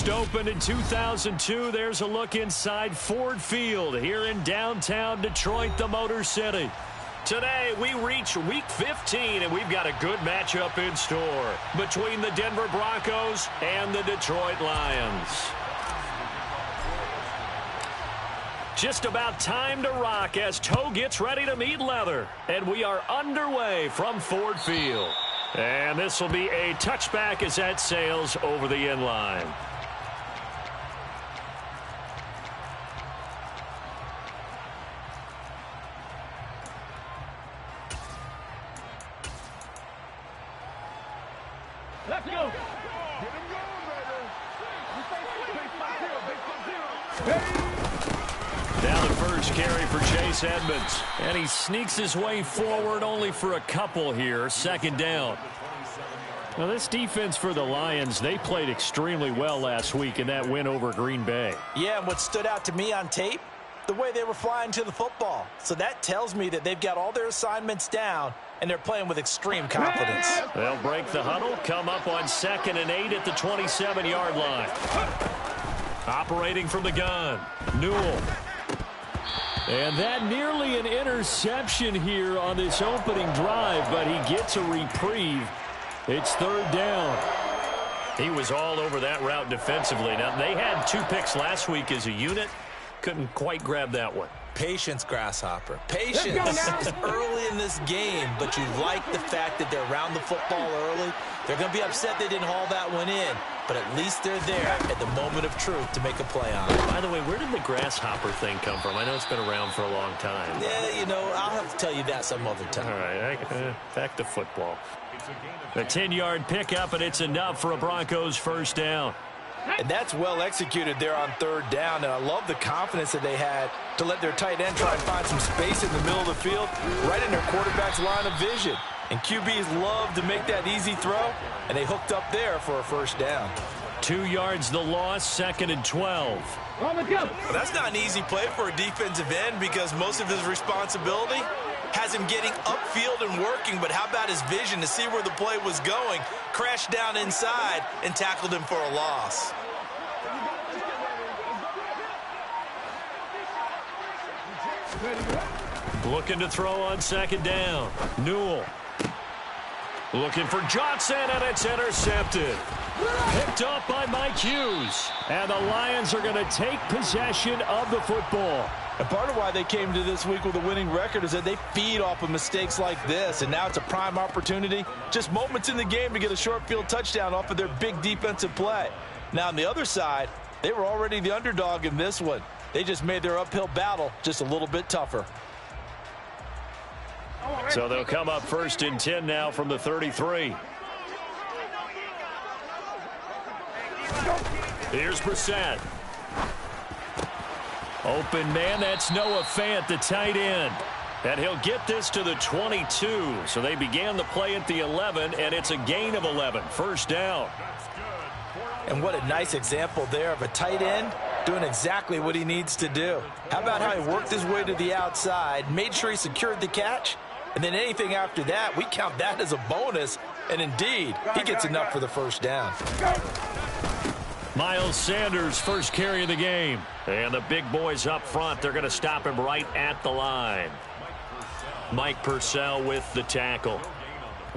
First opened in 2002, there's a look inside Ford Field here in downtown Detroit, the Motor City. Today, we reach Week 15, and we've got a good matchup in store between the Denver Broncos and the Detroit Lions. Just about time to rock as toe gets ready to meet leather, and we are underway from Ford Field. And this will be a touchback as that sails over the end line. Let's go. Now the first carry for Chase Edmonds. And he sneaks his way forward only for a couple here. Second down. Now this defense for the Lions, they played extremely well last week in that win over Green Bay. Yeah, and what stood out to me on tape, the way they were flying to the football. So that tells me that they've got all their assignments down, and they're playing with extreme confidence. They'll break the huddle, come up on 2nd and 8 at the 27-yard line. Operating from the gun, Newell. And that nearly an interception here on this opening drive, but he gets a reprieve. It's third down. He was all over that route defensively. Now, they had 2 picks last week as a unit. Couldn't quite grab that one. Patience, Grasshopper. Patience early in this game, but you like the fact that they're around the football early. They're going to be upset they didn't haul that one in, but at least they're there at the moment of truth to make a play on it. By the way, where did the Grasshopper thing come from? I know it's been around for a long time. Yeah, you know, I'll have to tell you that some other time. All right, back to football. A 10-yard pickup, and it's enough for a Broncos first down. And that's well executed there on third down, and I love the confidence that they had to let their tight end try and find some space in the middle of the field, right in their quarterback's line of vision. And QBs love to make that easy throw, and they hooked up there for a first down. 2 yards the loss, 2nd and 12. Well, that's not an easy play for a defensive end because most of his responsibility has him getting upfield and working, but how about his vision to see where the play was going, crashed down inside, and tackled him for a loss. Looking to throw on 2nd down. Newell. Looking for Johnson, and it's intercepted. Picked up by Mike Hughes. And the Lions are going to take possession of the football. And part of why they came to this week with a winning record is that they feed off of mistakes like this, and now it's a prime opportunity. Just moments in the game to get a short field touchdown off of their big defensive play. Now, on the other side, they were already the underdog in this one. They just made their uphill battle just a little bit tougher. So they'll come up 1st and 10 now from the 33. Here's Brissett. Open man, that's Noah Fant, the tight end. And he'll get this to the 22. So they began the play at the 11, and it's a gain of 11. First down. And what a nice example there of a tight end doing exactly what he needs to do. How about how he worked his way to the outside, made sure he secured the catch, and then anything after that, we count that as a bonus. And indeed, he gets enough for the first down. Miles Sanders, first carry of the game. And the big boys up front, they're going to stop him right at the line. Mike Purcell with the tackle.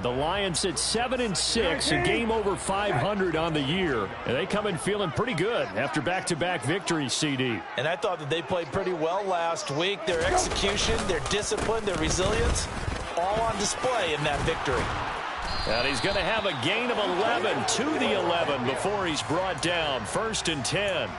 The Lions at 7-6, a game over 500 on the year. And they come in feeling pretty good after back-to-back victories, CD. And I thought that they played pretty well last week. Their execution, their discipline, their resilience, all on display in that victory. And he's going to have a gain of 11 to the 11 before he's brought down. 1st and 10.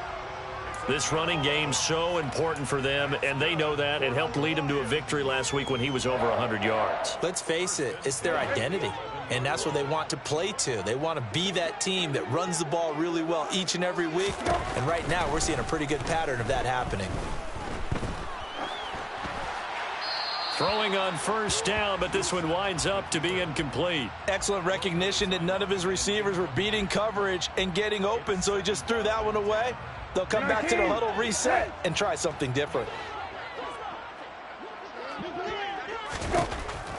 This running game's so important for them, and they know that. It helped lead them to a victory last week when he was over 100 yards. Let's face it, it's their identity, and that's what they want to play to. They want to be that team that runs the ball really well each and every week, and right now we're seeing a pretty good pattern of that happening. Throwing on first down, but this one winds up to be incomplete. Excellent recognition that none of his receivers were beating coverage and getting open, so he just threw that one away. They'll come back to the huddle, reset, and try something different.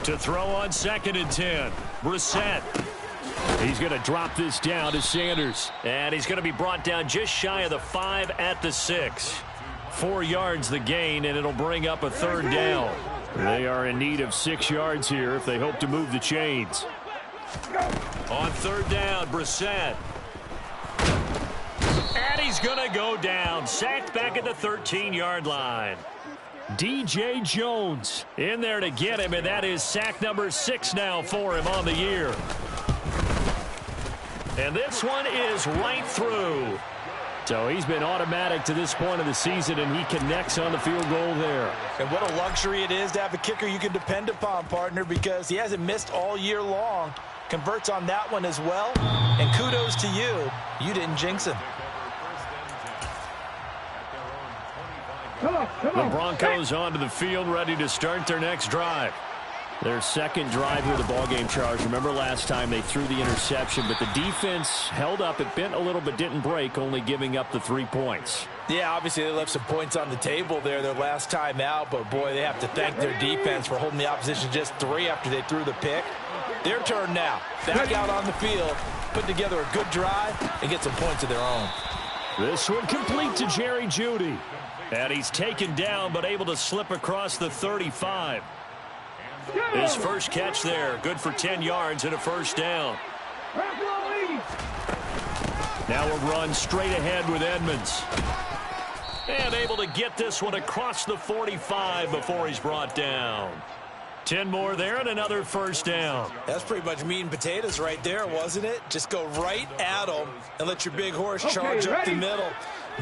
To throw on 2nd and 10. Brissett. He's going to drop this down to Sanders. And he's going to be brought down just shy of the 5 at the 6. 4 yards the gain, and it'll bring up a 3rd down. They are in need of 6 yards here if they hope to move the chains. On 3rd down, Brissett. And he's going to go down. Sacked back at the 13-yard line. D.J. Jones in there to get him, and that is sack number 6 now for him on the year. And this one is right through. So he's been automatic to this point of the season, and he connects on the field goal there. And what a luxury it is to have a kicker you can depend upon, partner, because he hasn't missed all year long. Converts on that one as well. And kudos to you. You didn't jinx him. The Broncos onto the field, ready to start their next drive. Their second drive of the ballgame, Charles. Remember last time they threw the interception, but the defense held up. It bent a little but didn't break, only giving up the 3 points. Yeah, obviously they left some points on the table there their last time out, but boy, they have to thank their defense for holding the opposition just 3 after they threw the pick. Their turn now. Back out on the field, put together a good drive, and get some points of their own. This one complete to Jerry Jeudy. And he's taken down but able to slip across the 35. His first catch there, good for 10 yards and a 1st down. Now a run straight ahead with Edmonds. And able to get this one across the 45 before he's brought down. 10 more there and another 1st down. That's pretty much meat and potatoes right there, wasn't it? Just go right at them and let your big horse charge up the middle.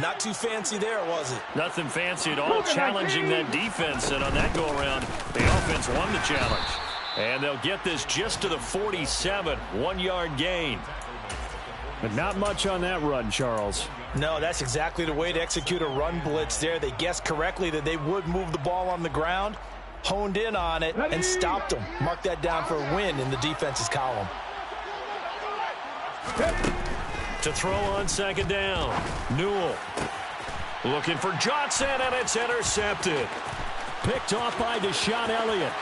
Not too fancy there, was it? Nothing fancy at all, challenging that defense. And on that go-around, the offense won the challenge. And they'll get this just to the 47, 1-yard gain. But not much on that run, Charles. No, that's exactly the way to execute a run blitz there. They guessed correctly that they would move the ball on the ground, honed in on it, and stopped them. Mark that down for a win in the defense's column. To throw on 2nd down, Newell looking for Johnson, and it's intercepted. Picked off by Deshaun Elliott.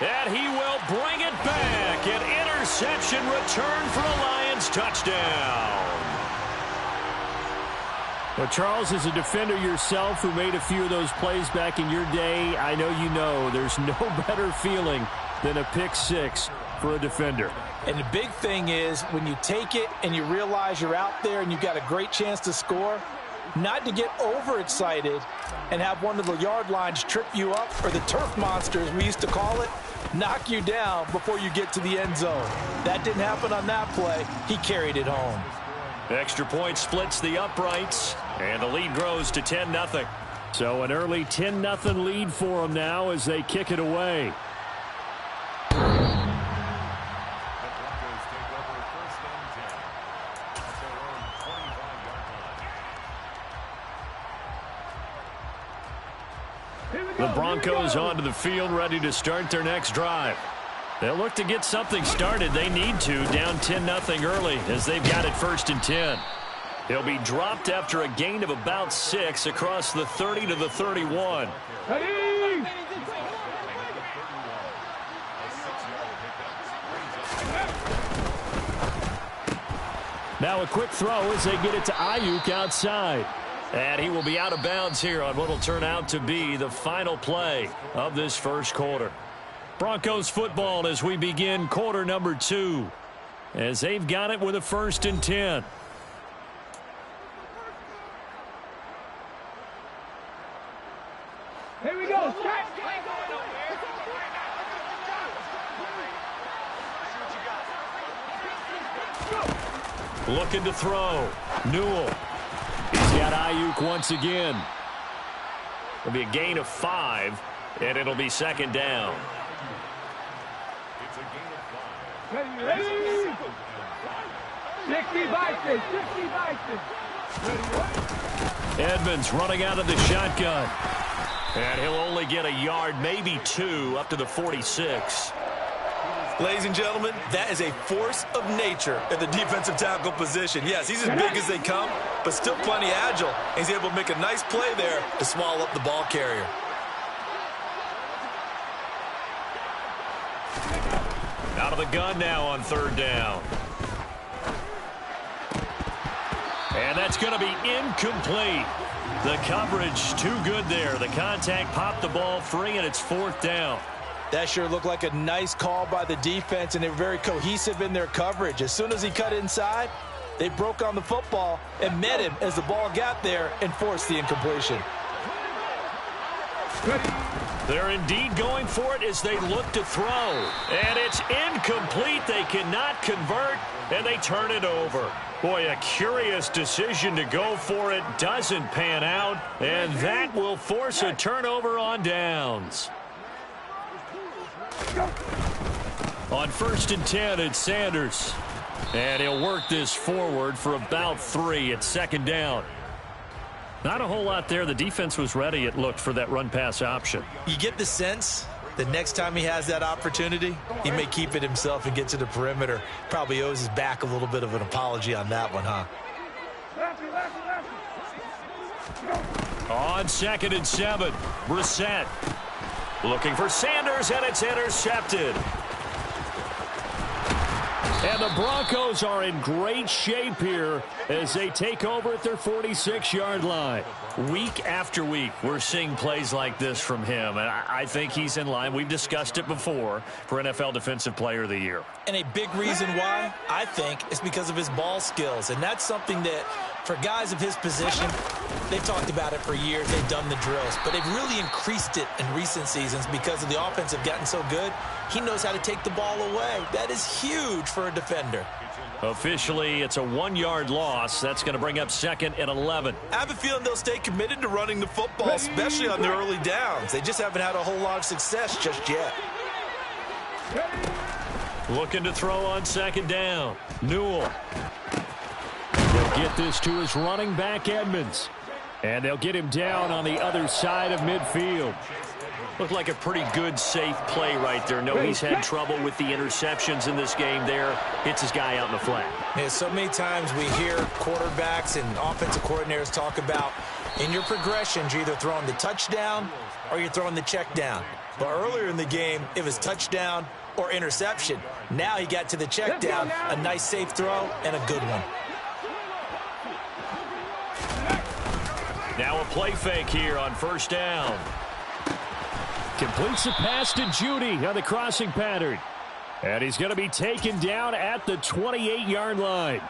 And he will bring it back. An interception return for a Lions touchdown. Well, Charles, as a defender yourself who made a few of those plays back in your day, I know you know there's no better feeling than a pick 6 for a defender. And the big thing is when you take it and you realize you're out there and you've got a great chance to score, not to get overexcited and have one of the yard lines trip you up, or the turf monsters we used to call it, knock you down before you get to the end zone. That didn't happen on that play. He carried it home. Extra point splits the uprights, and the lead grows to 10-0. So an early 10-0 lead for them now as they kick it away. The Broncos onto the field, ready to start their next drive. They'll look to get something started. They need to, down 10-0 early as they've got it 1st and 10. He'll be dropped after a gain of about 6 across the 30 to the 31. Now a quick throw as they get it to Ayuk outside. And he will be out of bounds here on what will turn out to be the final play of this first quarter. Broncos football as we begin quarter number 2. As they've got it with a 1st and 10. Here we go. Looking to throw. Newell. He's got Ayuk once again. It'll be a gain of 5, and it'll be 2nd down. Ready? 60 Vikings. Edmonds running out of the shotgun. And he'll only get a yard, maybe 2, up to the 46. Ladies and gentlemen, that is a force of nature at the defensive tackle position. Yes, he's as big as they come, but still plenty agile. He's able to make a nice play there to swallow up the ball carrier. Out of the gun now on third down. And that's going to be incomplete. The coverage too good there. The contact popped the ball free, and it's fourth down. That sure looked like a nice call by the defense, and they were very cohesive in their coverage. As soon as he cut inside, they broke on the football and met him as the ball got there and forced the incompletion. They're indeed going for it as they look to throw. And it's incomplete. They cannot convert, and they turn it over. Boy, a curious decision to go for it. Doesn't pan out, and that will force a turnover on downs. On 1st and 10, it's Sanders. And he'll work this forward for about 3 at second down. Not a whole lot there. The defense was ready, it looked, for that run-pass option. You get the sense that next time he has that opportunity, he may keep it himself and get to the perimeter. Probably owes his back a little bit of an apology on that one, huh? On 2nd and 7, Brissett. Looking for Sanders, and it's intercepted. And the Broncos are in great shape here as they take over at their 46-yard line. Week after week, we're seeing plays like this from him, and I think he's in line. We've discussed it before for NFL Defensive Player of the Year. And a big reason why, I think, is because of his ball skills. And that's something that, for guys of his position, they've talked about it for years. They've done the drills. But they've really increased it in recent seasons because of the offense have gotten so good. He knows how to take the ball away. That is huge for a defender. Officially, it's a 1-yard loss. That's going to bring up 2nd and 11. I have a feeling they'll stay committed to running the football, especially on the early downs. They just haven't had a whole lot of success just yet. Looking to throw on 2nd down. Newell. They'll get this to his running back, Edmonds. And they'll get him down on the other side of midfield. Looked like a pretty good, safe play right there. No, he's had trouble with the interceptions in this game there. Hits his guy out in the flat. Yeah, so many times we hear quarterbacks and offensive coordinators talk about in your progressions, you're either throwing the touchdown or you're throwing the check down. But earlier in the game, it was touchdown or interception. Now he got to the check down, a nice safe throw, and a good one. Now a play fake here on 1st down. Completes the pass to Judy on the crossing pattern. And he's going to be taken down at the 28-yard line.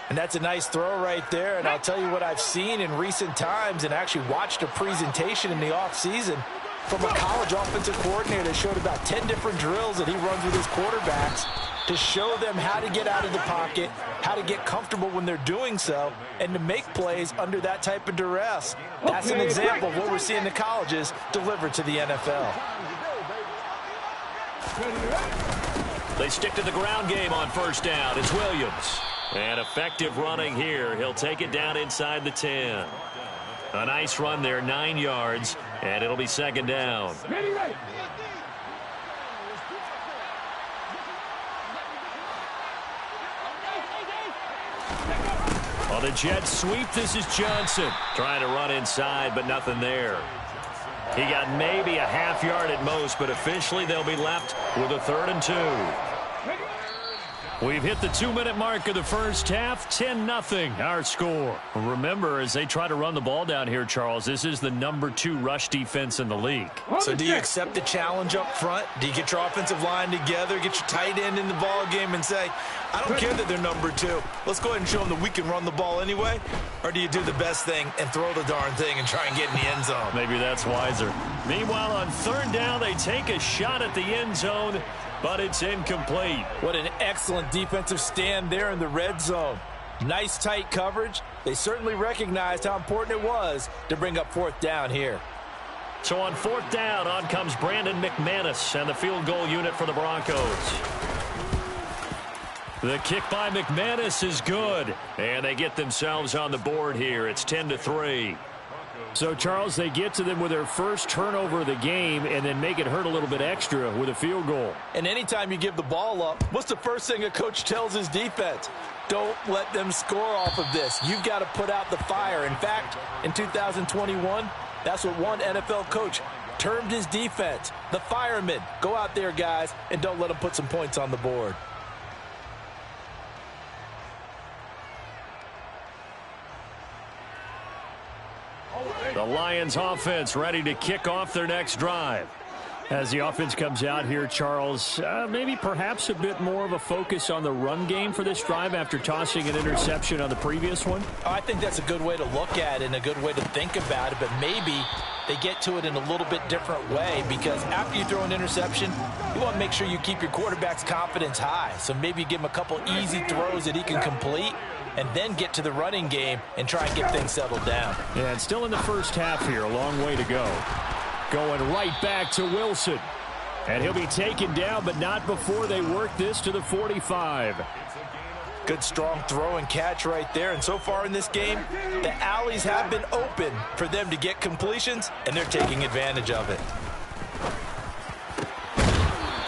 And that's a nice throw right there. And I'll tell you what I've seen in recent times and actually watched a presentation in the offseason from a college offensive coordinator that showed about 10 different drills that he runs with his quarterbacks to show them how to get out of the pocket, how to get comfortable when they're doing so, and to make plays under that type of duress. That's an example of what we're seeing the colleges deliver to the NFL. They stick to the ground game on 1st down. It's Williams. And effective running here. He'll take it down inside the 10. A nice run there, 9 yards, and it'll be 2nd down. On the jet sweep, this is Johnson. Trying to run inside, but nothing there. He got maybe a half yard at most, but officially they'll be left with a 3rd and 2. We've hit the 2-minute mark of the first half. 10-0 our score. Remember, as they try to run the ball down here, Charles, this is the number 2 rush defense in the league. So do you accept the challenge up front? Do you get your offensive line together, get your tight end in the ball game and say, I don't care that they're number 2. Let's go ahead and show them that we can run the ball anyway? Or do you do the best thing and throw the darn thing and try and get in the end zone? Maybe that's wiser. Meanwhile, on 3rd down, they take a shot at the end zone, but it's incomplete. What an excellent defensive stand there in the red zone. Nice tight coverage. They certainly recognized how important it was to bring up 4th down here. So on 4th down, on comes Brandon McManus and the field goal unit for the Broncos. The kick by McManus is good, and they get themselves on the board here. It's 10-3. So, Charles, they get to them with their first turnover of the game and then make it hurt a little bit extra with a field goal. And anytime you give the ball up, what's the first thing a coach tells his defense? Don't let them score off of this. You've got to put out the fire. In fact, in 2021, that's what one NFL coach termed his defense, the firemen. Go out there, guys, and don't let them put some points on the board. The Lions offense ready to kick off their next drive. As the offense comes out here, Charles, maybe perhaps a bit more of a focus on the run game for this drive after tossing an interception on the previous one? I think that's a good way to look at it and a good way to think about it, but maybe they get to it in a little bit different way, because after you throw an interception, you want to make sure you keep your quarterback's confidence high. So maybe give him a couple easy throws that he can complete, and then get to the running game and try and get things settled down. Yeah, and still in the first half here, a long way to go. Going right back to Wilson. And he'll be taken down, but not before they work this to the 45. Good strong throw and catch right there. And so far in this game, the alleys have been open for them to get completions, and they're taking advantage of it.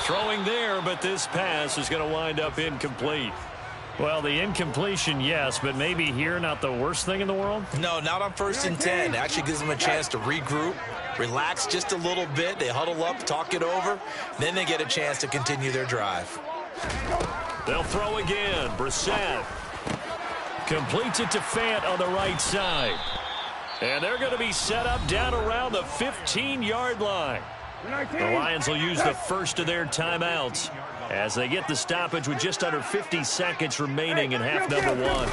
Throwing there, but this pass is going to wind up incomplete. Well, the incompletion, yes, but maybe here not the worst thing in the world? No, not on 1st and 10. It actually gives them a chance to regroup, relax just a little bit. They huddle up, talk it over. Then they get a chance to continue their drive. They'll throw again. Brissett completes it to Fant on the right side. And they're going to be set up down around the 15-yard line. The Lions will use the first of their timeouts as they get the stoppage with just under 50 seconds remaining in half number one.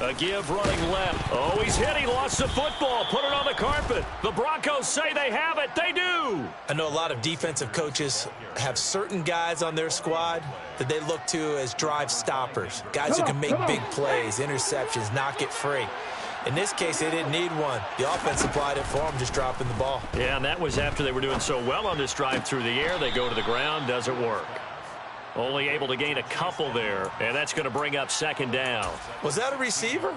A give running left. Oh, he's hit. He lost the football. Put it on the carpet. The Broncos say they have it. They do. I know a lot of defensive coaches have certain guys on their squad that they look to as drive stoppers. Guys who can make big plays, interceptions, knock it free. In this case, they didn't need one. The offense supplied it for them, just dropping the ball. Yeah, and that was after they were doing so well on this drive through the air. They go to the ground. Doesn't work. Only able to gain a couple there, and that's going to bring up second down. Was that a receiver?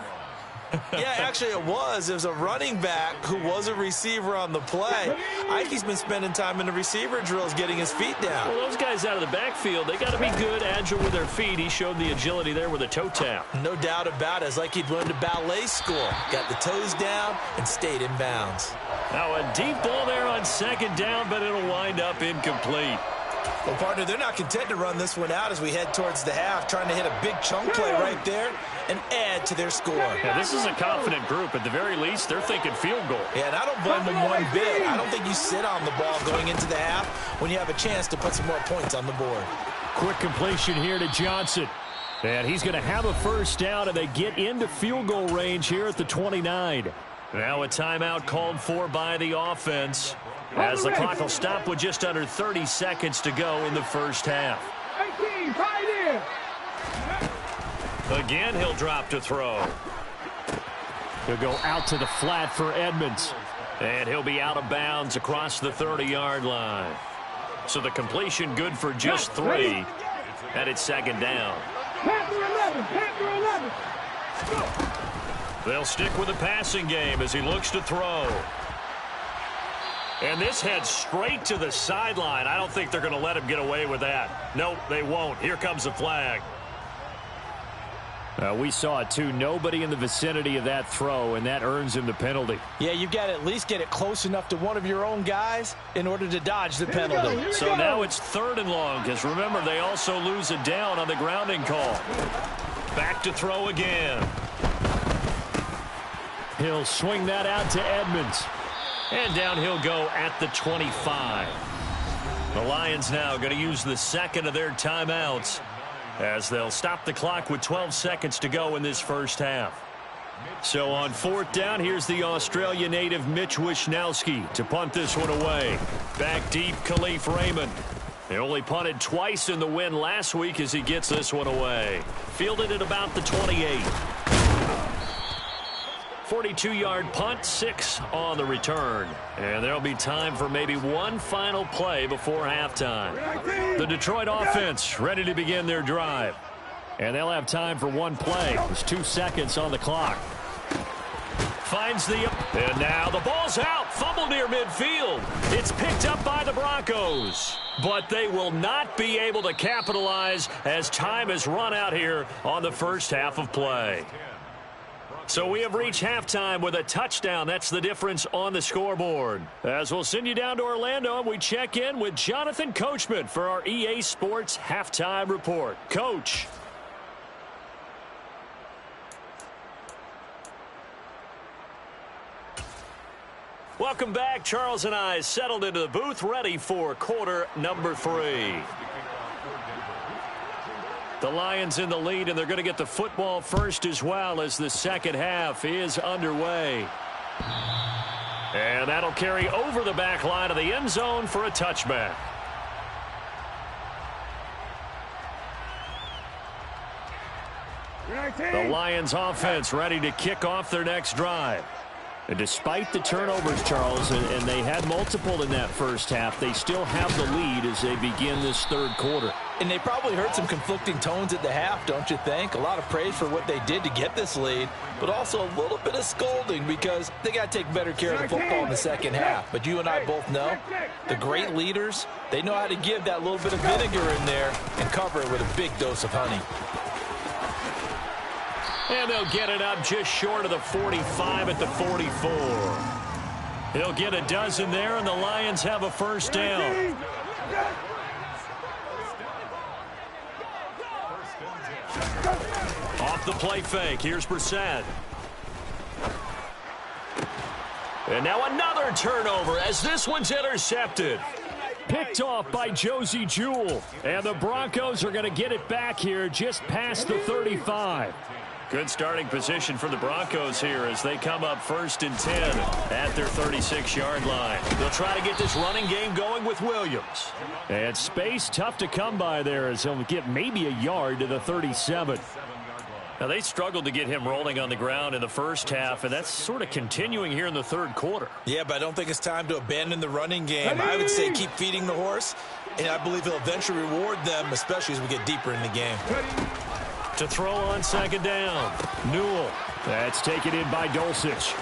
Yeah, actually it was. It was a running back who was a receiver on the play. Ike's been spending time in the receiver drills getting his feet down. Well, those guys out of the backfield, they got to be good, agile with their feet. He showed the agility there with a toe tap. No doubt about it. It's like he'd learned a ballet school. Got the toes down and stayed in bounds. Now a deep ball there on second down, but it'll wind up incomplete. Well, partner, they're not content to run this one out as we head towards the half, trying to hit a big chunk play right there and add to their score. Yeah, this is a confident group. At the very least, they're thinking field goal. Yeah, and I don't blame them one bit. I don't think you sit on the ball going into the half when you have a chance to put some more points on the board. Quick completion here to Johnson. And he's going to have a first down, and they get into field goal range here at the 29. Now a timeout called for by the offense, as the clock will stop with just under 30 seconds to go in the first half. 18, right in. Again, he'll drop to throw. He'll go out to the flat for Edmonds. And he'll be out of bounds across the 30-yard line. So the completion good for just 3. And it's second down. Panther 11, Panther 11. They'll stick with the passing game as he looks to throw. And this heads straight to the sideline. I don't think they're going to let him get away with that. Nope, they won't. Here comes the flag. We saw it too. Nobody in the vicinity of that throw, and that earns him the penalty. Yeah, you've got to at least get it close enough to one of your own guys in order to dodge the penalty. So now it's 3rd and long, because remember, they also lose a down on the grounding call. Back to throw again. He'll swing that out to Edmonds. And down he'll go at the 25. The Lions now going to use the second of their timeouts as they'll stop the clock with 12 seconds to go in this first half. So on 4th down, here's the Australia native Mitch Wishnowsky to punt this one away. Back deep, Khalif Raymond. They only punted twice in the win last week as he gets this one away. Fielded at about the 28. 42-yard punt, 6 on the return. And there'll be time for maybe one final play before halftime. The Detroit offense ready to begin their drive. And they'll have time for one play. There's 2 seconds on the clock. Finds the... And now the ball's out. Fumble near midfield. It's picked up by the Broncos. But they will not be able to capitalize as time has run out here on the first half of play. So we have reached halftime with a touchdown. That's the difference on the scoreboard. As we'll send you down to Orlando, and we check in with Jonathan Coachman for our EA Sports Halftime Report. Coach. Welcome back. Charles and I settled into the booth, ready for quarter number 3. The Lions in the lead, and they're going to get the football first as well as the second half is underway. And that'll carry over the back line of the end zone for a touchback. The Lions offense ready to kick off their next drive. And despite the turnovers, Charles, and they had multiple in that first half, they still have the lead as they begin this third quarter. And they probably heard some conflicting tones at the half, don't you think? A lot of praise for what they did to get this lead, but also a little bit of scolding because they got to take better care of the football in the second half. But you and I both know the great leaders, they know how to give that little bit of vinegar in there and cover it with a big dose of honey. And they'll get it up just short of the 45 at the 44. He'll get a dozen there, and the Lions have a first down. Off the play fake. Here's Brissett. And now another turnover as this one's intercepted. Picked off by Josie Jewell. And the Broncos are going to get it back here just past the 35. Good starting position for the Broncos here as they come up 1st and 10 at their 36-yard line. They'll try to get this running game going with Williams. And space tough to come by there as he'll get maybe a yard to the 37. Now, they struggled to get him rolling on the ground in the first half, and that's sort of continuing here in the third quarter. Yeah, but I don't think it's time to abandon the running game. I would say keep feeding the horse, and I believe he'll eventually reward them, especially as we get deeper in the game. To throw on second down. Newell. That's taken in by Dulcich.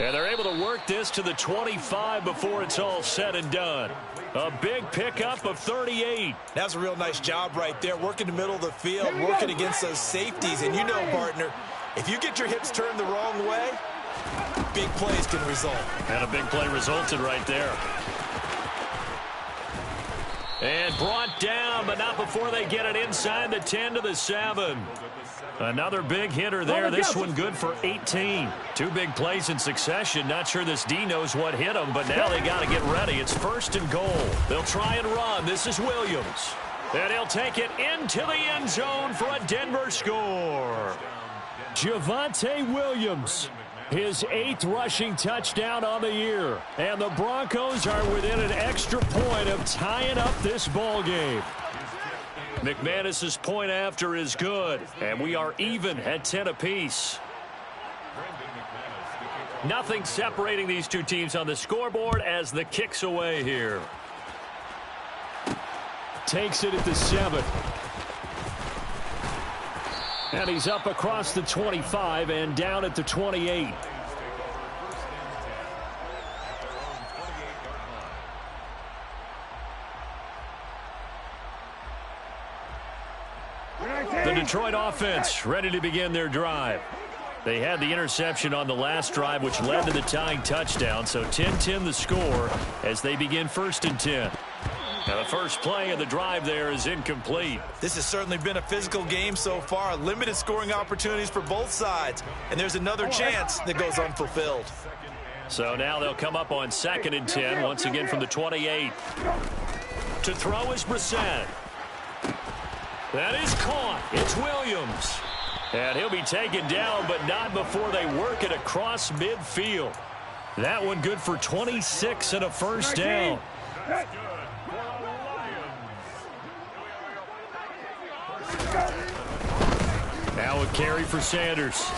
And they're able to work this to the 25 before it's all said and done. A big pickup of 38. That's a real nice job right there. Working the middle of the field, working against those safeties. And you know, partner, if you get your hips turned the wrong way, big plays can result. And a big play resulted right there. And brought down, but not before they get it inside the 10 to the 7. Another big hitter there. This one good for 18. 2 big plays in succession. Not sure this D knows what hit him, but now they got to get ready. It's 1st and goal. They'll try and run. This is Williams. And he'll take it into the end zone for a Denver score. Javonte Williams. His 8th rushing touchdown on the year. And the Broncos are within an extra point of tying up this ball game. McManus's point after is good. And we are even at 10 apiece. Nothing separating these two teams on the scoreboard as the kick's away here. Takes it at the 7. And he's up across the 25 and down at the 28. The Detroit offense ready to begin their drive. They had the interception on the last drive, which led to the tying touchdown. So 10-10 the score as they begin 1st and 10. Now the first play of the drive there is incomplete. This has certainly been a physical game so far. Limited scoring opportunities for both sides. And there's another chance that goes unfulfilled. So now they'll come up on 2nd and 10, once again from the 28. To throw is Brissett. That is caught. It's Williams. And he'll be taken down, but not before they work it across midfield. That one good for 26 and a first down. Now a carry for Sanders.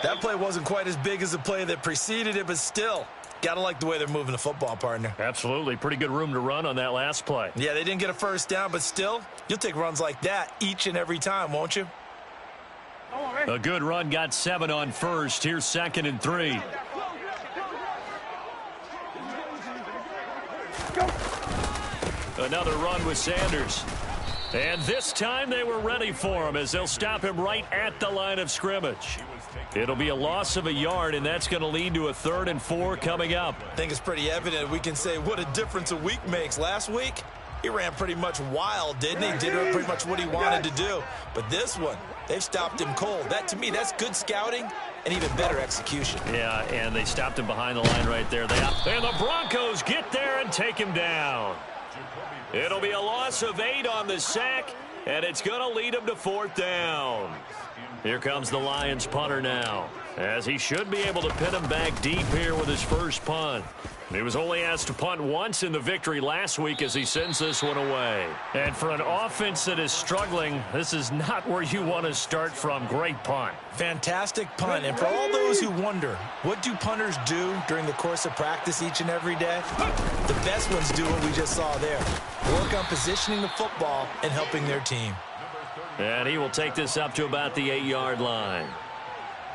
That play wasn't quite as big as the play that preceded it, but still, gotta like the way they're moving the football, partner. Absolutely. Pretty good room to run on that last play. Yeah, they didn't get a first down, but still, you'll take runs like that each and every time, won't you? A good run got 7 on first. Here's 2nd and 3. Another run with Sanders. And this time they were ready for him as they'll stop him right at the line of scrimmage. It'll be a loss of a yard, and that's going to lead to a 3rd and 4 coming up. I think it's pretty evident. We can say what a difference a week makes. Last week, he ran pretty much wild, didn't he? Did pretty much what he wanted to do. But this one, they've stopped him cold. That, to me, that's good scouting and even better execution. Yeah, and they stopped him behind the line right there. And the Broncos get there and take him down. It'll be a loss of 8 on the sack, and it's going to lead him to 4th down. Here comes the Lions punter now, as he should be able to pin him back deep here with his first punt. He was only asked to punt once in the victory last week as he sends this one away. And for an offense that is struggling, this is not where you want to start from. Great punt. Fantastic punt. And for all those who wonder, what do punters do during the course of practice each and every day? The best ones do what we just saw there. Work on positioning the football and helping their team. And he will take this up to about the 8-yard line.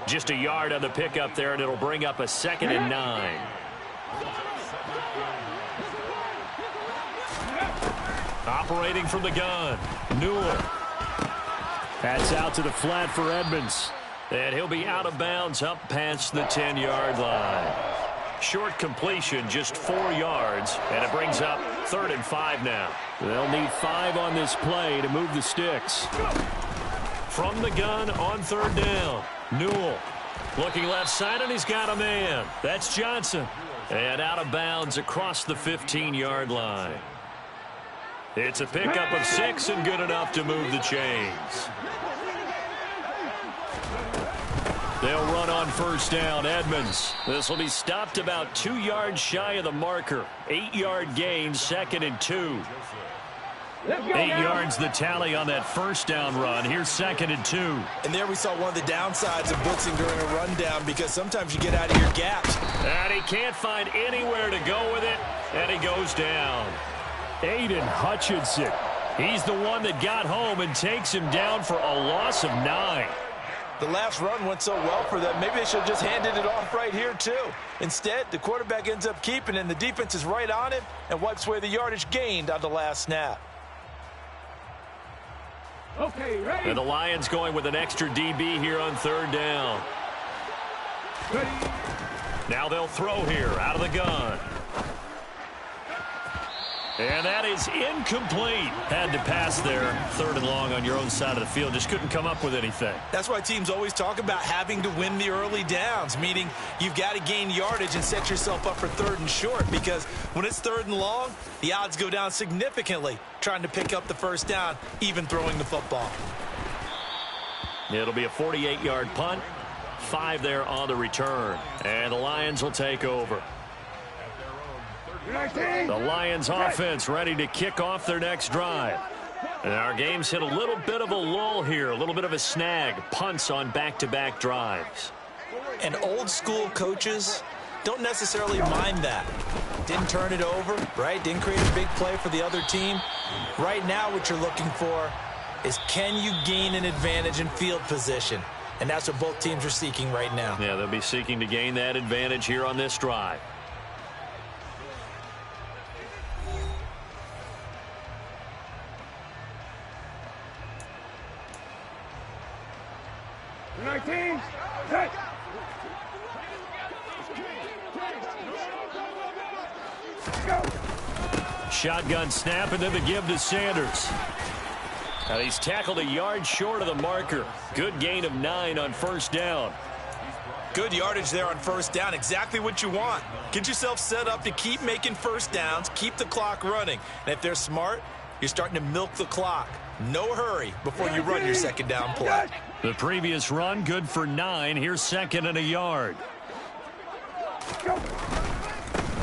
Just a yard on the pickup there, and it'll bring up a 2nd and 9. Operating from the gun, Newell. That's out to the flat for Edmonds. And he'll be out of bounds up past the 10-yard line. Short completion, just 4 yards, and it brings up 3rd and 5 now. They'll need 5 on this play to move the sticks. From the gun on 3rd down, Newell. Looking left side, and he's got a man. That's Johnson. And out of bounds across the 15-yard line. It's a pickup of 6 and good enough to move the chains. They'll run on 1st down. Edmonds. This will be stopped about 2 yards shy of the marker. 8-yard gain, 2nd and 2. 8 yards the tally on that 1st down run. Here's 2nd and 2. And there we saw one of the downsides of blitzing during a rundown, because sometimes you get out of your gaps. And he can't find anywhere to go with it, and he goes down. Aiden Hutchinson. He's the one that got home and takes him down for a loss of 9. The last run went so well for them, maybe they should have just handed it off right here too. Instead, the quarterback ends up keeping it, and the defense is right on him and wipes away the yardage gained on the last snap. Okay, ready. And the Lions going with an extra DB here on 3rd down. Ready. Now they'll throw here out of the gun. And that is incomplete. Had to pass there. 3rd and long on your own side of the field. Just couldn't come up with anything. That's why teams always talk about having to win the early downs, meaning you've got to gain yardage and set yourself up for 3rd and short, because when it's 3rd and long, the odds go down significantly trying to pick up the 1st down, even throwing the football. It'll be a 48-yard punt. 5 there on the return. And the Lions will take over. The Lions offense ready to kick off their next drive. And our game's hit a little bit of a lull here, a little bit of a snag. Punts on back-to-back drives. And old school coaches don't necessarily mind that. Didn't turn it over, right? Didn't create a big play for the other team. Right now what you're looking for is, can you gain an advantage in field position? And that's what both teams are seeking right now. Yeah, they'll be seeking to gain that advantage here on this drive. Shotgun snap, and then the give to Sanders. Now he's tackled a yard short of the marker. Good gain of 9 on 1st down. Good yardage there on 1st down. Exactly what you want. Get yourself set up to keep making 1st downs, keep the clock running. And if they're smart, you're starting to milk the clock. No hurry before you run your 2nd down play. The previous run, good for 9. Here's 2nd and a yard.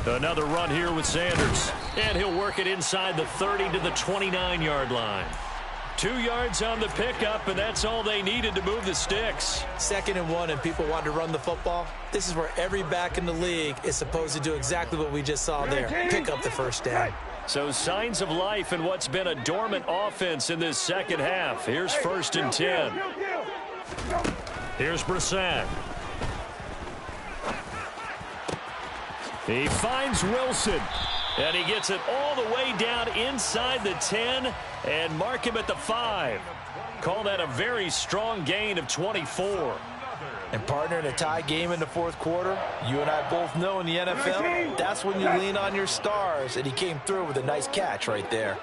Another run here with Sanders. And he'll work it inside the 30 to the 29-yard line. 2 yards on the pickup, and that's all they needed to move the sticks. 2nd and 1, and people want to run the football. This is where every back in the league is supposed to do exactly what we just saw there. Pick up the 1st down. So signs of life in what's been a dormant offense in this second half. Here's 1st and 10. Here's Brissett. He finds Wilson. And he gets it all the way down inside the 10 and mark him at the 5. Call that a very strong gain of 24. And partner, in a tie game in the fourth quarter, you and I both know in the NFL, that's when you lean on your stars, and he came through with a nice catch right there.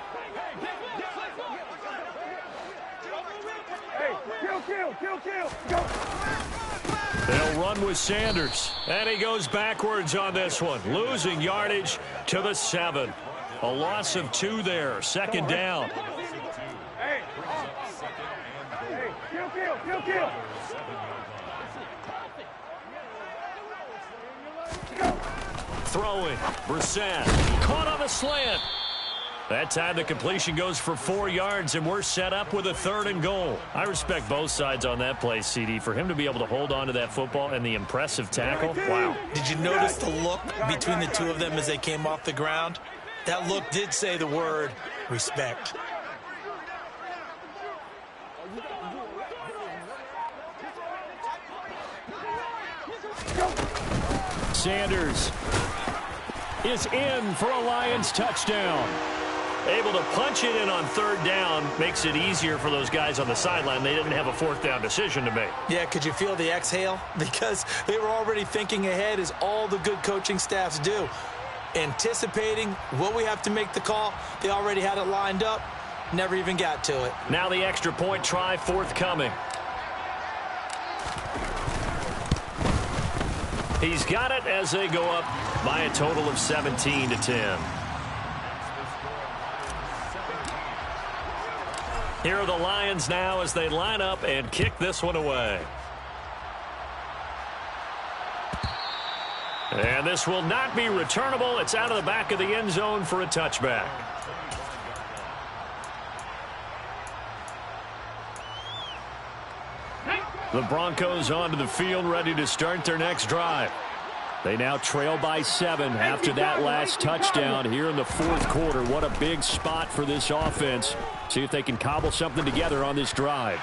Hey, kill, go. They'll run with Sanders, and he goes backwards on this one, losing yardage to the 7. A loss of 2 there, second down. Hey, kill. Throwing, Brissett, caught on the slant. That time the completion goes for 4 yards, and we're set up with a 3rd and goal. I respect both sides on that play, CD. For him to be able to hold on to that football and the impressive tackle, wow. Did you notice the look between the two of them as they came off the ground? That look did say the word respect. Sanders is in for a Lions touchdown. Able to punch it in on 3rd down makes it easier for those guys on the sideline. They didn't have a 4th down decision to make. Yeah, could you feel the exhale? Because they were already thinking ahead, as all the good coaching staffs do. Anticipating what we have to make the call. They already had it lined up. Never even got to it. Now the extra point try forthcoming. He's got it as they go up by a total of 17-10. Here are the Lions now as they line up and kick this one away. And this will not be returnable. It's out of the back of the end zone for a touchback. The Broncos onto the field, ready to start their next drive. They now trail by 7 after that last touchdown here in the fourth quarter. What a big spot for this offense. See if they can cobble something together on this drive.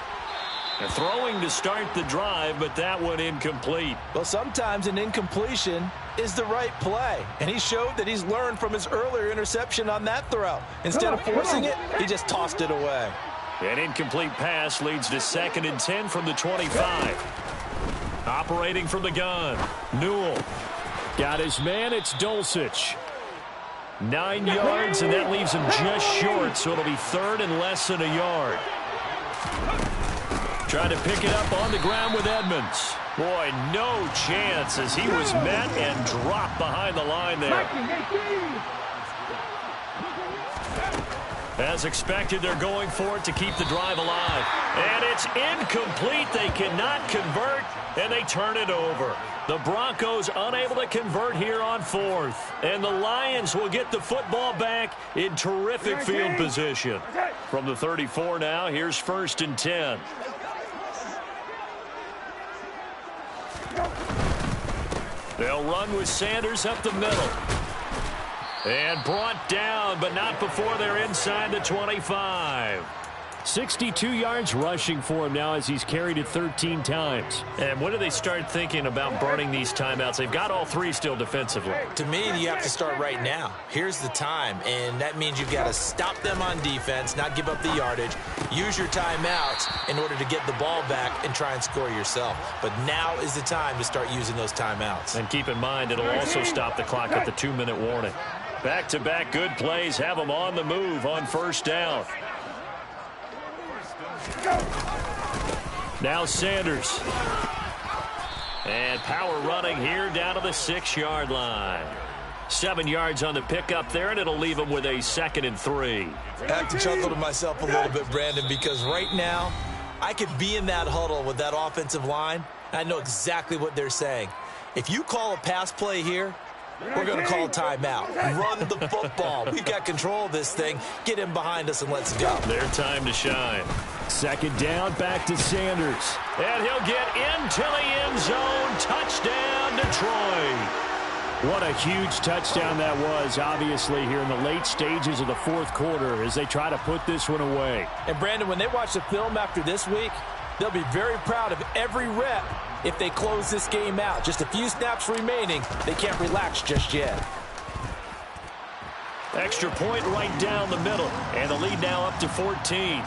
They're throwing to start the drive, but that one incomplete. Well, sometimes an incompletion is the right play, and he showed that he's learned from his earlier interception on that throw. Instead of forcing it, he just tossed it away. An incomplete pass leads to 2nd and 10 from the 25. Operating from the gun, Newell. Got his man, it's Dulcich. 9 yards, and that leaves him just short, so it'll be 3rd and less than a yard. Trying to pick it up on the ground with Edmonds. Boy, no chance as he was met and dropped behind the line there. As expected, they're going for it to keep the drive alive. And it's incomplete. They cannot convert, and they turn it over. The Broncos unable to convert here on 4th. And the Lions will get the football back in terrific field position. From the 34 now, here's 1st and 10. They'll run with Sanders up the middle. And brought down, but not before they're inside the 25. 62 yards rushing for him now as he's carried it 13 times. And when do they start thinking about burning these timeouts? They've got all 3 still defensively. To me, you have to start right now. Here's the time, and that means you've got to stop them on defense, not give up the yardage, use your timeouts in order to get the ball back and try and score yourself. But now is the time to start using those timeouts. And keep in mind, it'll also stop the clock at the 2-minute warning. Back-to-back good plays have them on the move on 1st down. Now Sanders. And power running here down to the 6-yard line. 7 yards on the pickup there, and it'll leave him with a 2nd and 3. I have to chuckle to myself a little bit, Brandon, because right now I could be in that huddle with that offensive line. I know exactly what they're saying. If you call a pass play here, we're going to call timeout. Run the football. We've got control of this thing. Get him behind us and let's go. Their time to shine. 2nd down, back to Sanders. And he'll get into the end zone. Touchdown, Detroit. What a huge touchdown that was, obviously, here in the late stages of the fourth quarter as they try to put this one away. And, Brandon, when they watch the film after this week, they'll be very proud of every rep if they close this game out. Just a few snaps remaining. They can't relax just yet. Extra point right down the middle. And the lead now up to 14.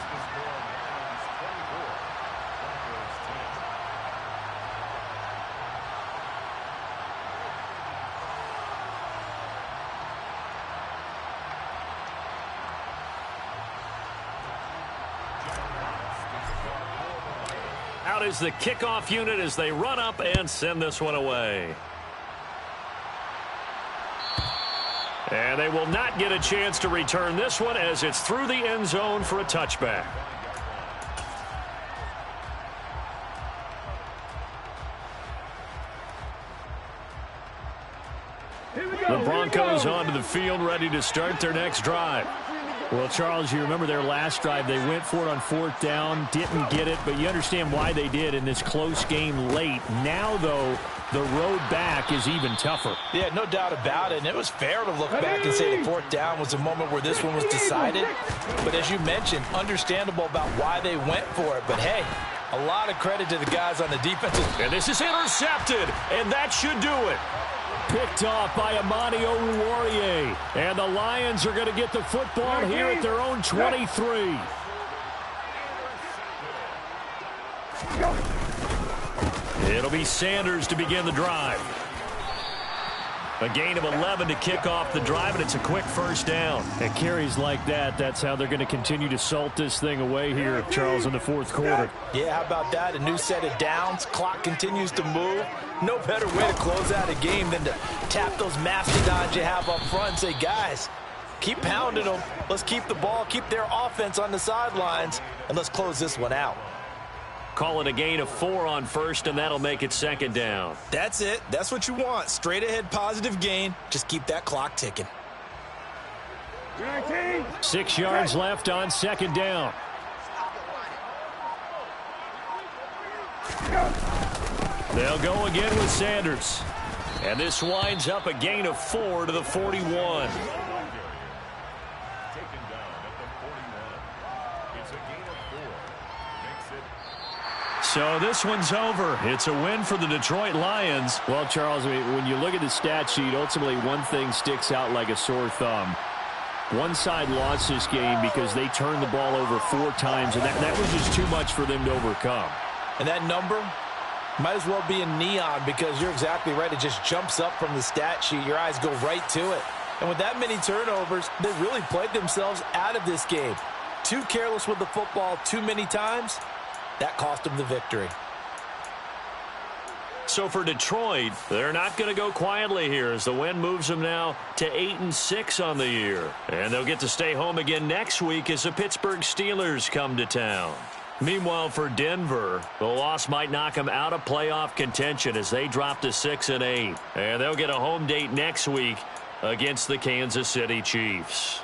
Out is the kickoff unit as they run up and send this one away. And they will not get a chance to return this one as it's through the end zone for a touchback. The Broncos onto the field, ready to start their next drive. Well, Charles, you remember their last drive. They went for it on 4th down, didn't get it, but you understand why they did in this close game late. Now, though, the road back is even tougher. Yeah, no doubt about it. And it was fair to look back and say the 4th down was a moment where this one was decided. But as you mentioned, understandable about why they went for it. But, hey, a lot of credit to the guys on the defensive. And this is intercepted, and that should do it. Picked off by Amani Oruwariye. And the Lions are going to get the football here at their own 23. It'll be Sanders to begin the drive. A gain of 11 to kick off the drive, and it's a quick first down. And carries like that, that's how they're going to continue to salt this thing away here, Charles, in the 4th quarter. Yeah, how about that? A new set of downs. Clock continues to move. No better way to close out a game than to tap those mastodons you have up front and say, guys, keep pounding them. Let's keep the ball, keep their offense on the sidelines, and let's close this one out. Call it a gain of 4 on first, and that'll make it 2nd down. That's it. That's what you want. Straight ahead positive gain. Just keep that clock ticking. 6 yards left on 2nd down. They'll go again with Sanders. And this winds up a gain of 4 to the 41. So this one's over. It's a win for the Detroit Lions. Well, Charles, I mean, when you look at the stat sheet, ultimately one thing sticks out like a sore thumb. One side lost this game because they turned the ball over 4 times, and that was just too much for them to overcome. And that number might as well be in neon because you're exactly right. It just jumps up from the stat sheet. Your eyes go right to it. And with that many turnovers, they really played themselves out of this game. Too careless with the football too many times. That cost them the victory. So for Detroit, they're not going to go quietly here as the win moves them now to 8-6 on the year. And they'll get to stay home again next week as the Pittsburgh Steelers come to town. Meanwhile, for Denver, the loss might knock them out of playoff contention as they drop to 6-8. And they'll get a home date next week against the Kansas City Chiefs.